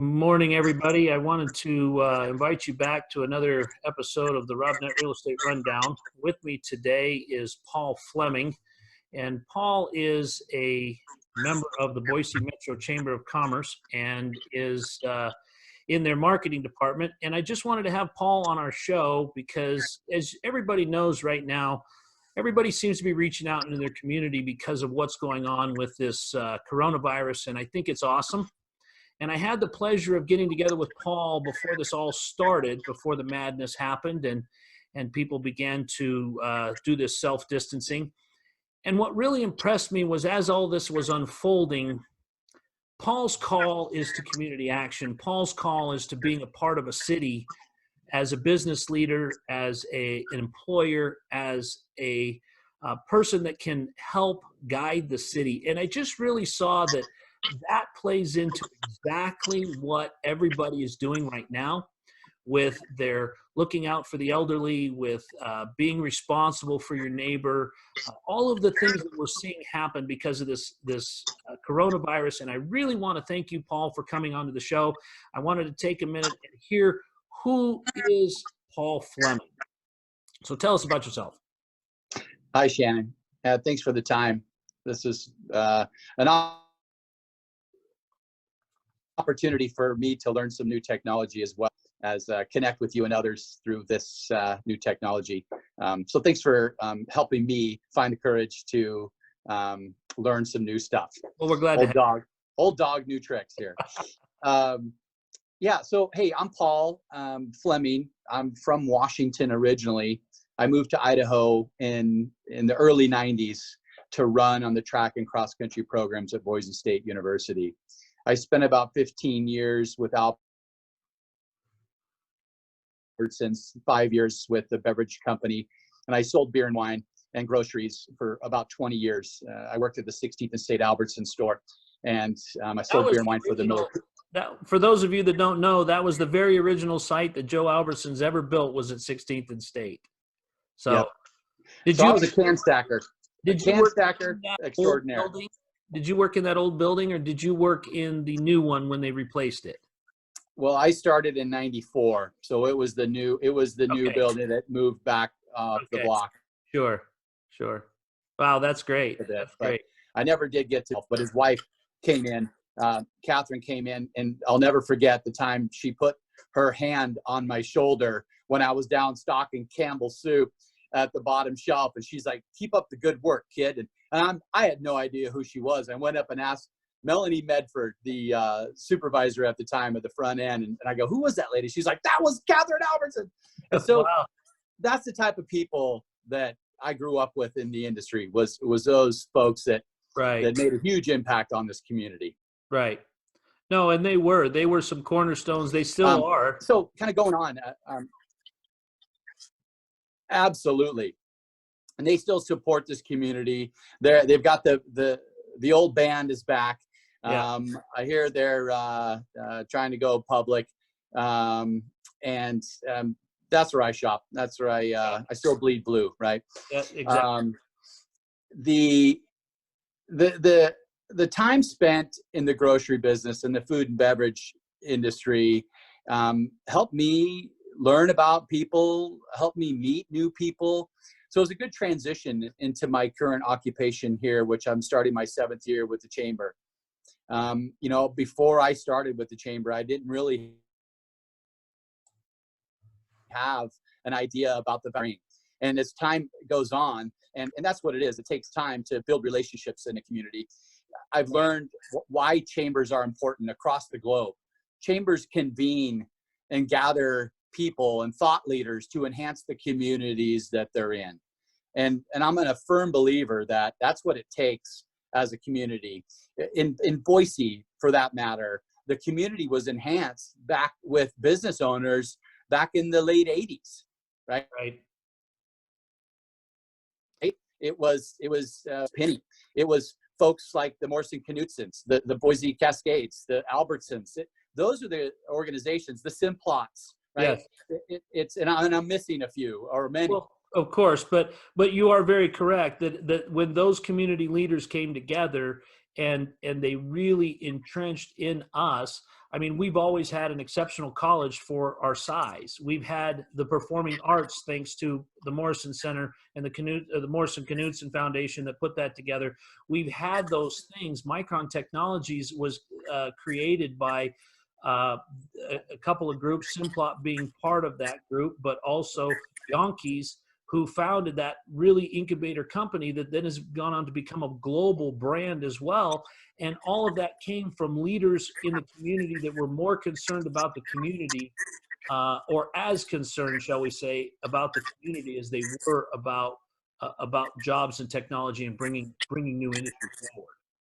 Morning, everybody. I wanted to invite you back to another episode of the Robnett Real Estate Rundown. With me today is Paul Fleming, and Paul is a member of the Boise Metro Chamber of Commerce and is in their marketing department. And I just wanted to have Paul on our show because, as everybody knows right now, everybody seems to be reaching out into their community because of what's going on with this coronavirus, and I think it's awesome. And I had the pleasure of getting together with Paul before this all started, before the madness happened and people began to do this self-distancing. And what really impressed me was, as all this was unfolding, Paul's call is to community action. Paul's call is to being a part of a city as a business leader, as an employer, as a person that can help guide the city. And I just really saw that plays into exactly what everybody is doing right now with their looking out for the elderly, with being responsible for your neighbor, all of the things that we're seeing happen because of this coronavirus. And I really want to thank you, Paul, for coming onto the show. I wanted to take a minute and hear, who is Paul Fleming? So tell us about yourself. Hi, Shannon. Thanks for the time. This is an opportunity for me to learn some new technology as well as connect with you and others through this new technology. So thanks for helping me find the courage to learn some new stuff. Well, we're glad old dog, new tricks here. Yeah, so hey, I'm Paul Fleming. I'm from Washington originally. I moved to Idaho in the early 90s to run on the track and cross country programs at Boise State University. I spent about 15 years with Albertsons, 5 years with the beverage company, and I sold beer and wine and groceries for about 20 years. I worked at the 16th and State Albertsons store, and I sold beer and wine for the military. For those of you that don't know, that was the very original site that Joe Albertsons ever built, was at 16th and State. So, yep. I was a can stacker. Did you work extraordinaire. Did you work in that old building, or did you work in the new one when they replaced it? Well, I started in '94, so it was the new new building that moved back off the block. Sure. Wow, that's great. That's great. I never did get to, but his wife came in. Catherine came in, and I'll never forget the time she put her hand on my shoulder when I was down stocking Campbell's soup at the bottom shelf, and she's like, "Keep up the good work, kid." And I had no idea who she was. I went up and asked Melanie Medford, the supervisor at the time at the front end, and I go, "Who was that lady?" She's like, "That was Catherine Albertson." And so wow. That's the type of people that I grew up with in the industry, was those folks that made a huge impact on this community. Right. No, and they were some cornerstones. They still are. So kind of going on. Absolutely. And they still support this community. They've got the old band is back. Yeah. I hear they're trying to go public. And that's where I shop. That's where I still bleed blue, right? Yeah, exactly. The time spent in the grocery business and the food and beverage industry helped me learn about people, helped me meet new people. So it was a good transition into my current occupation here, which I'm starting my 7th year with the Chamber. Before I started with the Chamber, I didn't really have an idea about the value. And as time goes on, and that's what it is, it takes time to build relationships in a community. I've learned why chambers are important across the globe. Chambers convene and gather people and thought leaders to enhance the communities that they're in. And I'm a firm believer that that's what it takes as a community. In Boise, for that matter, the community was enhanced back with business owners back in the late 80s, right? Right. It was Penny. It was folks like the Morrison Knutsons, the Boise Cascades, the Albertsons. Those are the organizations, the Simplots, right? Yes. And I'm missing a few or many. Well, of course, but you are very correct that when those community leaders came together, and they really entrenched in us. I mean, we've always had an exceptional college for our size. We've had the performing arts thanks to the Morrison Center and the Morrison Knudsen Foundation that put that together. We've had those things. Micron Technologies was created by a couple of groups, Simplot being part of that group, but also Yonkis, who founded that really incubator company that then has gone on to become a global brand as well. And all of that came from leaders in the community that were more concerned about the community, or as concerned, shall we say, about the community as they were about jobs and technology and bringing new industry forward.